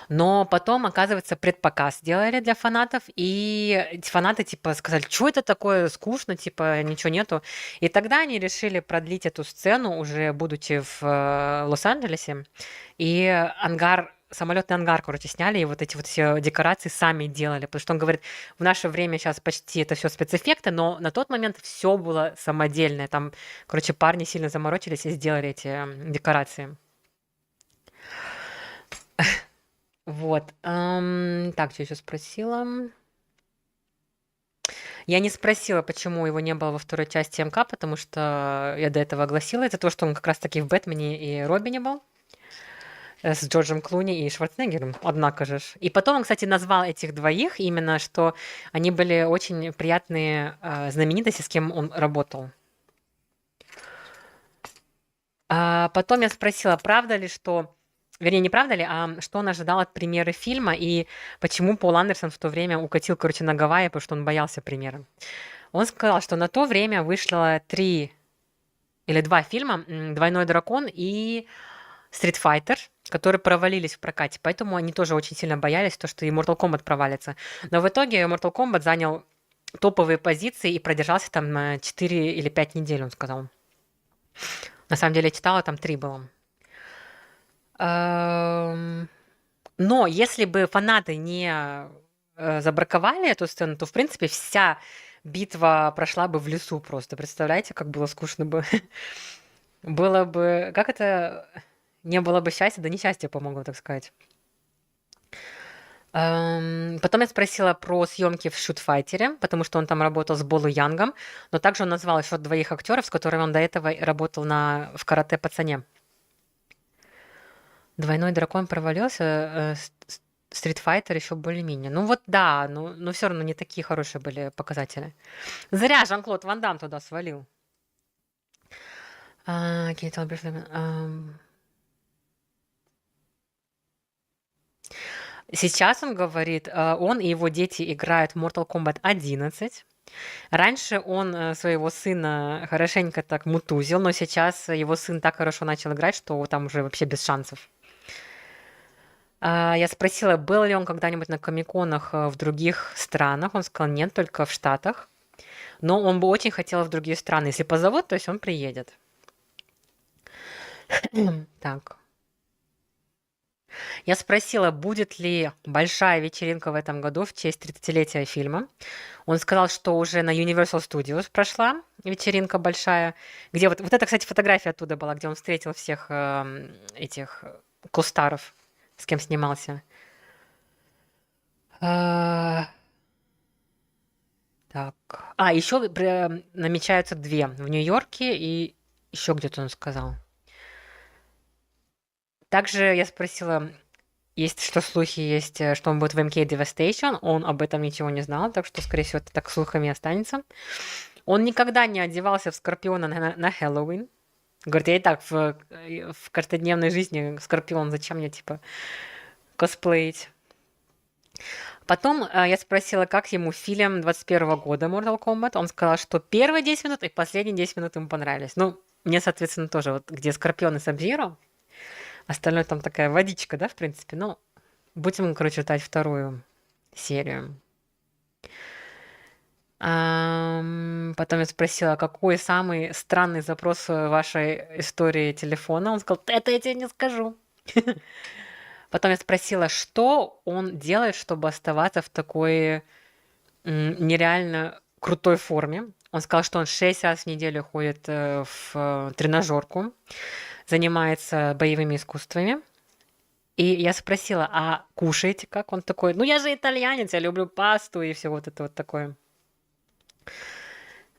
Но потом, оказывается, предпоказ сделали для фанатов, и эти фанаты, типа, сказали, что это такое, скучно, типа, ничего нету. И тогда они решили продлить эту сцену, уже будучи в Лос-Анджелесе, и самолетный ангар, короче, сняли, и вот эти вот все декорации сами делали, потому что он говорит, в наше время сейчас почти это все спецэффекты, но на тот момент все было самодельное, там, короче, парни сильно заморочились и сделали эти декорации. Вот. Так, что еще спросила? Я не спросила, почему его не было во второй части МК, потому что я до этого огласила. Это то, что он как раз-таки в «Бэтмене» и «Робине» был. С Джорджем Клуни и Шварценеггером, однако же. И потом он, кстати, назвал этих двоих именно, что они были очень приятные знаменитости, с кем он работал. Потом я спросила, правда ли, что... Вернее, не правда ли, а что он ожидал от премьеры фильма и почему Пол Андерсон в то время укатил, короче, на Гавайи, потому что он боялся премьеры. Он сказал, что на то время вышло 3 или 2 фильма «Двойной дракон» и «Street-Fighter», которые провалились в прокате, поэтому они тоже очень сильно боялись, что и Mortal Kombat провалится. Но в итоге Mortal Kombat занял топовые позиции и продержался там 4 или 5 недель, он сказал. На самом деле я читала, там 3 было. Но если бы фанаты не забраковали эту сцену, то, в принципе, вся битва прошла бы в лесу просто. Представляете, как было скучно бы? Было бы... Как это... Не было бы счастья, да несчастья, по-моему, так сказать. Потом я спросила про съемки в Shootfighter, потому что он там работал с Болу Янгом, но также он назвал еще 2 актеров, с которыми он до этого работал в «Карате пацане». «Двойной дракон» провалился, Street-Fighter еще более-менее. Ну вот да, но все равно не такие хорошие были показатели. Зря Жан-Клод Ван Дам туда свалил. Сейчас он говорит, он и его дети играют в Mortal Kombat 11. Раньше он своего сына хорошенько так мутузил, но сейчас его сын так хорошо начал играть, что там уже вообще без шансов. Я спросила, был ли он когда-нибудь на комиконах в других странах. Он сказал, нет, только в Штатах. Но он бы очень хотел в другие страны. Если позовут, то есть он приедет. Так. Я спросила, будет ли большая вечеринка в этом году в честь 30-летия фильма. Он сказал, что уже на Universal Studios прошла вечеринка большая, где вот это, кстати, фотография оттуда была, где он встретил всех этих костаров, с кем снимался. А, Так. Еще намечаются две в Нью-Йорке и еще где-то он сказал. Также я спросила, есть что слухи есть, что он будет в MK Devastation. Он об этом ничего не знал, так что, скорее всего, это так слухами останется. Он никогда не одевался в Скорпиона на Хэллоуин. Говорит, я и так в каждодневной жизни Скорпион, зачем мне, типа, косплеить? Потом я спросила, как ему фильм 21 года Mortal Kombat. Он сказал, что первые 10 минут и последние 10 минут ему понравились. Ну, мне, соответственно, тоже, вот где Скорпион и Саб-Зиро. Остальное там такая водичка, да, в принципе. Ну, будем, короче, ждать вторую серию. Потом я спросила, какой самый странный запрос в вашей истории телефона. Он сказал, это я тебе не скажу. Потом я спросила, что он делает, чтобы оставаться в такой нереально крутой форме. Он сказал, что он 6 раз в неделю ходит в тренажерку, занимается боевыми искусствами. И я спросила, а кушаете как? Он такой, ну я же итальянец, я люблю пасту и все вот это вот такое.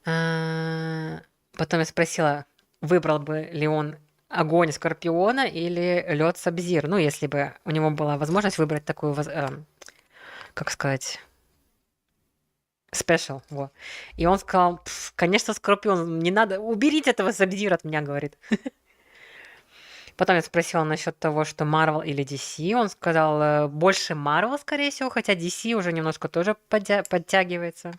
Потом я спросила, выбрал бы ли он огонь Скорпиона или лед Саб-Зиро. Ну, если бы у него была возможность выбрать такую, как сказать, спешл. Вот. И он сказал, конечно, Скорпион, не надо, уберите этого Саб-Зиро от меня, говорит. Потом я спросила насчет того, что Marvel или DC. Он сказал, больше Marvel, скорее всего, хотя DC уже немножко тоже подтягивается.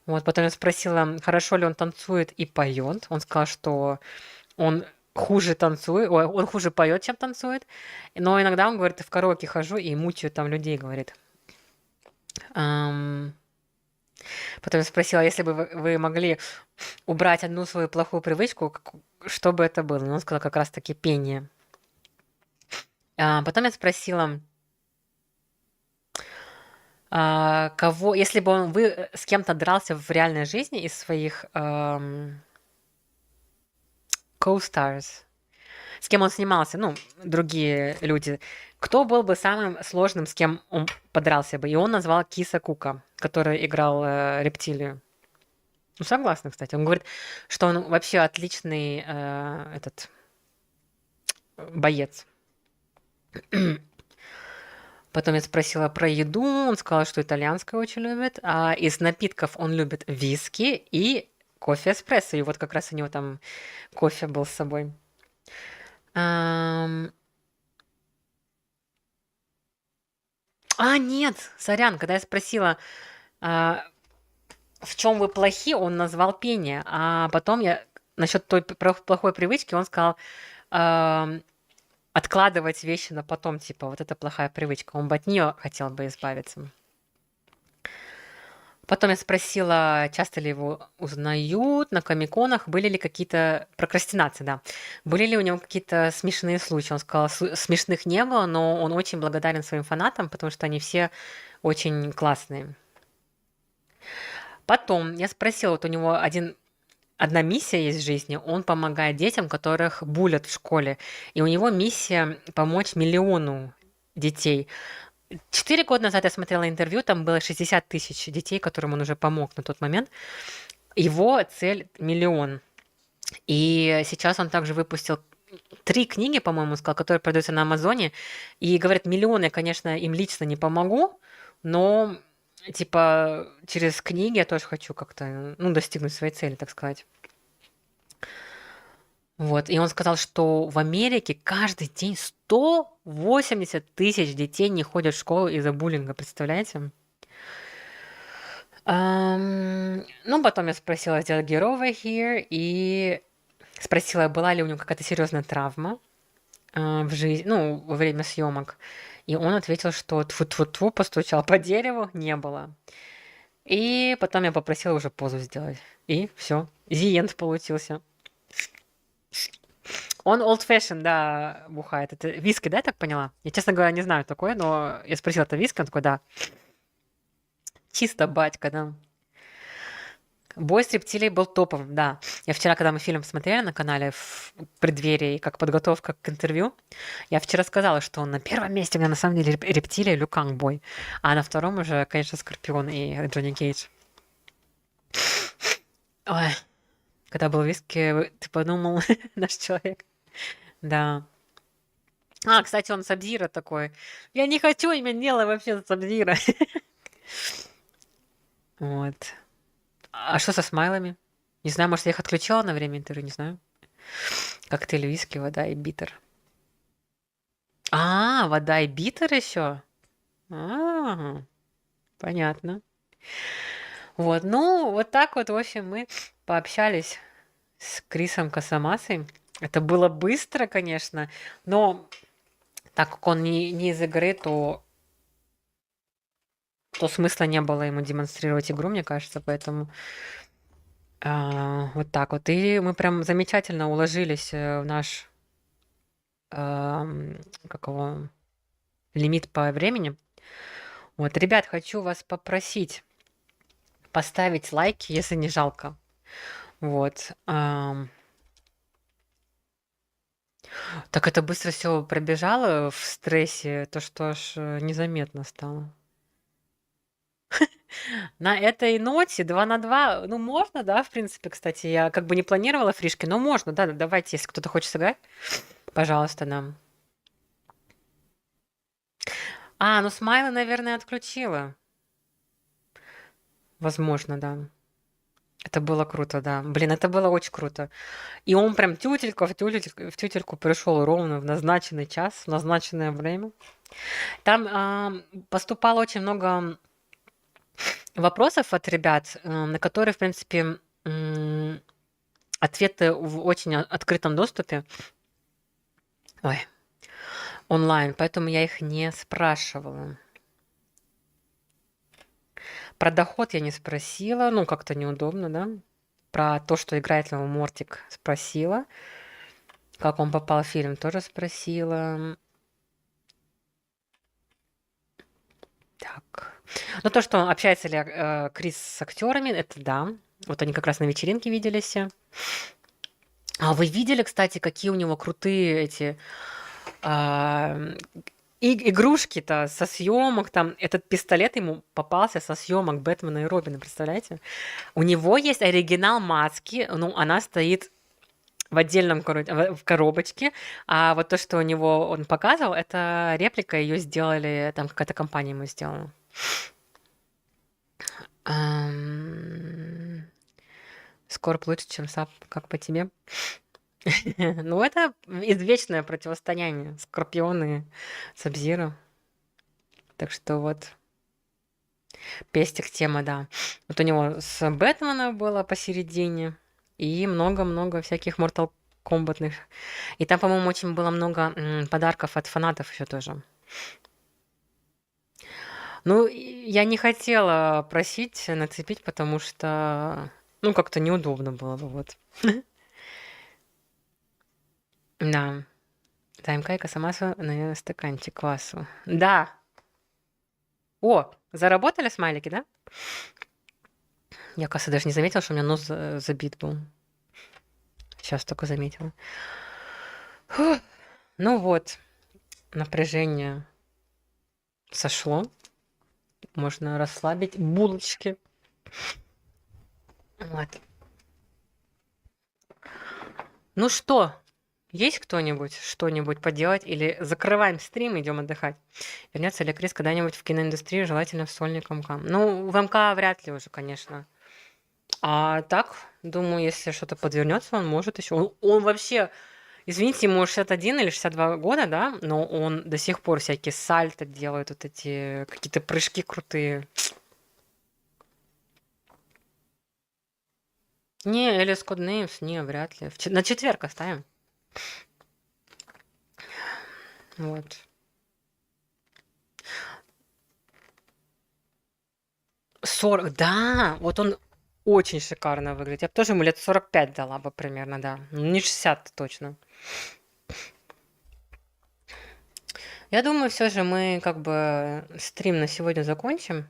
Вот, потом я спросила, хорошо ли он танцует и поет. Он сказал, что он хуже танцует, он хуже поет, чем танцует. Но иногда он говорит, в караоке хожу и мучаю там людей, говорит. Потом я спросила, если бы вы могли убрать одну свою плохую привычку, что бы это было? И он сказал как раз-таки пение. Потом я спросила, кого, если бы вы с кем-то дрался в реальной жизни из своих co-stars, с кем он снимался, ну, другие люди, кто был бы самым сложным, с кем он подрался бы? И он назвал Киса Кука, который играл рептилию. Ну, согласна, кстати. Он говорит, что он вообще отличный этот боец. Потом я спросила про еду, он сказал, что итальянское очень любит, а из напитков он любит виски и кофе эспрессо, и вот как раз у него там кофе был с собой. Нет, сорян, когда я спросила, в чем вы плохи, он назвал пение, а потом я насчет той плохой привычки, он сказал откладывать вещи на потом, типа, вот это плохая привычка. Он бы от нее хотел бы избавиться. Потом я спросила, часто ли его узнают на комиконах, были ли какие-то прокрастинации, да. Были ли у него какие-то смешные случаи. Он сказал, смешных не было, но он очень благодарен своим фанатам, потому что они все очень классные. Потом я спросила, вот у него одна миссия есть в жизни. Он помогает детям, которых булят в школе. И у него миссия помочь 1 миллиону детей. 4 года назад я смотрела интервью, там было 60 тысяч детей, которым он уже помог на тот момент. Его цель 1 миллион. И сейчас он также выпустил 3 книги, по-моему, сказал, которые продаются на Амазоне. И говорит, 1 миллион я, конечно, им лично не помогу, но типа через книги я тоже хочу как-то, ну, достигнуть своей цели, так сказать. Вот, и он сказал, что в Америке каждый день 180 тысяч детей не ходят в школу из-за буллинга, представляете? Ну, потом я спросила, сделать героя here, и спросила, была ли у него какая-то серьезная травма в жизни, ну, во время съемок. И он ответил, что тьфу-тьфу-тьфу, постучал по дереву, не было. И потом я попросила уже позу сделать. И все. The end получился. Он old fashion, да, бухает. Это виски, да, я так поняла? Я, честно говоря, не знаю такое, но я спросила, это виски? Он такой, да. Чисто батька, да. Бой с рептилией был топовым, да. Я вчера, когда мы фильм смотрели на канале в преддверии, как подготовка к интервью, я вчера сказала, что на первом месте у меня на самом деле рептилия Люканг бой, а на втором уже, конечно, Скорпион и Джонни Кейдж. Ой, когда был виски, ты подумал, наш человек. Да. А, кстати, он Сабзира такой. Я не хочу иметь дело вообще с Сабзира. Вот. А что со смайлами? Не знаю, может, я их отключила на время интервью, не знаю. Коктейль виски, вода и битер. А, вода и битер еще? А, понятно. Вот, ну, вот так вот, в общем, мы пообщались с Крисом Косамасой. Это было быстро, конечно, но так как он не из игры, то смысла не было ему демонстрировать игру, мне кажется, поэтому вот так вот. И мы прям замечательно уложились в наш как его, лимит по времени. Вот, ребят, хочу вас попросить поставить лайки, если не жалко. Вот. Так это быстро все пробежало в стрессе, то что аж незаметно стало. На этой ноте 2 на 2, ну, можно, да, в принципе, кстати, я как бы не планировала фришки, но можно, да, давайте, если кто-то хочет сыграть, пожалуйста, нам. А, ну смайлы, наверное, отключила. Возможно, да. Это было круто, да. Блин, это было очень круто. И он прям в тютельку пришел ровно в назначенный час, в назначенное время. Там поступало очень много вопросов от ребят, на которые, в принципе, ответы в очень открытом доступе. Ой, онлайн, поэтому я их не спрашивала. Про доход я не спросила, ну, как-то неудобно, да? Про то, что играет ли он Мортик, спросила. Как он попал в фильм, тоже спросила. Так. Ну, то, что общается ли Крис с актерами, это да. Вот они как раз на вечеринке виделись. А вы видели, кстати, какие у него крутые эти игрушки-то со съемок? Там этот пистолет ему попался со съемок Бэтмена и Робина, представляете? У него есть оригинал маски, ну, она стоит в отдельном в коробочке, а вот то, что у него он показывал, это реплика, ее сделали, там какая-то компания ему сделала. Скорп лучше, чем Сап, как по тебе? Ну, это извечное противостояние Скорпиона и Сабзира. Так что вот, пестик тема, да. Вот у него с Бэтмена было посередине, и много-много всяких Mortal Kombat'ных. И там, по-моему, очень было много подарков от фанатов еще тоже. Ну, я не хотела просить нацепить, потому что, ну, как-то неудобно было бы, вот. Да. Таймкайка сама на стаканчик квасу. Да. О, заработали смайлики, да? Я, кажется, даже не заметила, что у меня нос забит был. Сейчас только заметила. Фух. Ну вот, напряжение сошло. Можно расслабить булочки. Вот. Ну что, есть кто-нибудь что-нибудь поделать или закрываем стрим, идем отдыхать? Вернется ли Крис когда-нибудь в киноиндустрию, желательно в сольник МК? Ну, в МК вряд ли уже, конечно. А так, думаю, если что-то подвернется, он может еще. Он вообще, извините, ему 61 или 62 года, да, но он до сих пор всякие сальто делает, вот эти какие-то прыжки крутые. Не, Alice Code Names, не, вряд ли. На четверг оставим. Вот. 40, да, вот он очень шикарно выглядит. Я бы тоже ему лет 45 дала бы примерно, да. Ну, не 60 точно. Я думаю, все же мы как бы стрим на сегодня закончим.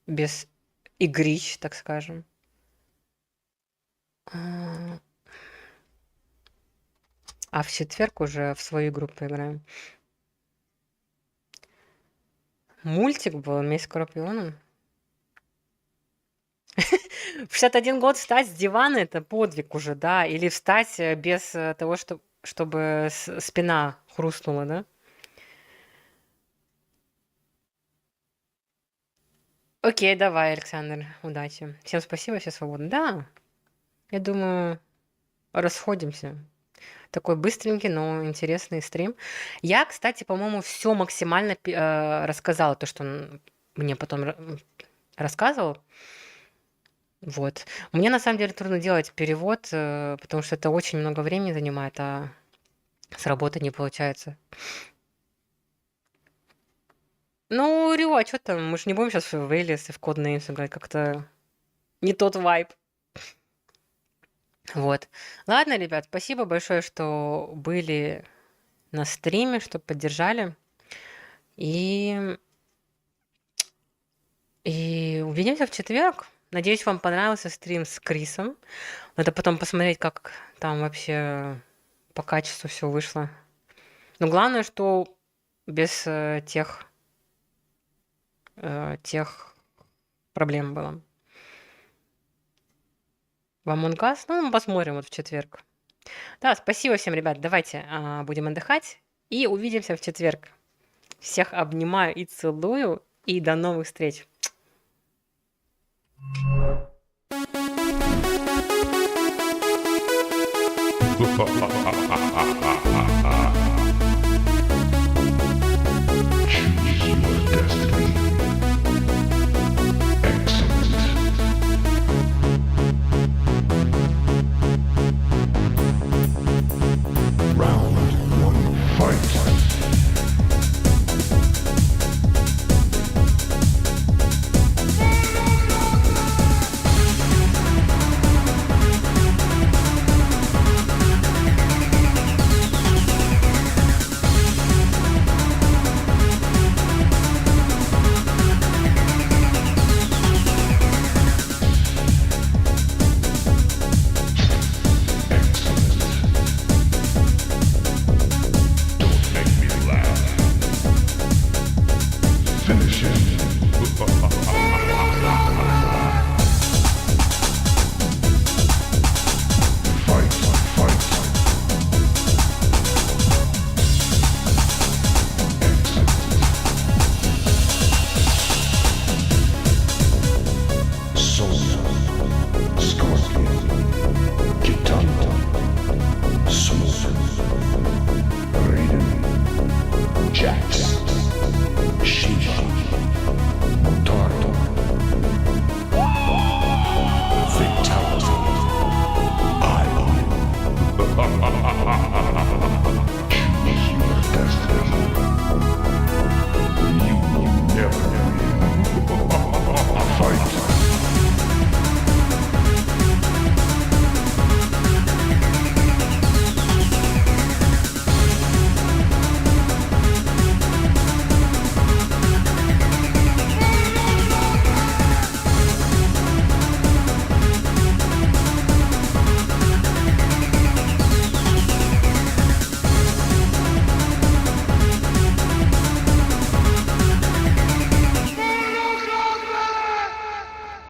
Без игрищ, так скажем. А в четверг уже в свою игру поиграем. Мультик был «Месть Скорпиона». В 61 год встать с дивана — это подвиг уже, да? Или встать без того, чтобы спина хрустнула, да? Окей, давай, Александр, удачи. Всем спасибо, все свободны. Да, я думаю, расходимся. Такой быстренький, но интересный стрим. Я, кстати, по-моему, все максимально рассказала, то, что он мне потом рассказывал. Вот. Мне на самом деле трудно делать перевод, потому что это очень много времени занимает, а с работы не получается. Ну, Рю, а что там? Мы же не будем сейчас в Вейлис и в Codenames играть. Как-то не тот вайб. Вот. Ладно, ребят, спасибо большое, что были на стриме, что поддержали. И увидимся в четверг. Надеюсь, вам понравился стрим с Крисом. Надо потом посмотреть, как там вообще по качеству все вышло. Но главное, что без тех проблем было. В Among Us? Ну, мы посмотрим вот в четверг. Да, спасибо всем, ребят. Давайте будем отдыхать и увидимся в четверг. Всех обнимаю и целую. И до новых встреч. Ha ha ha!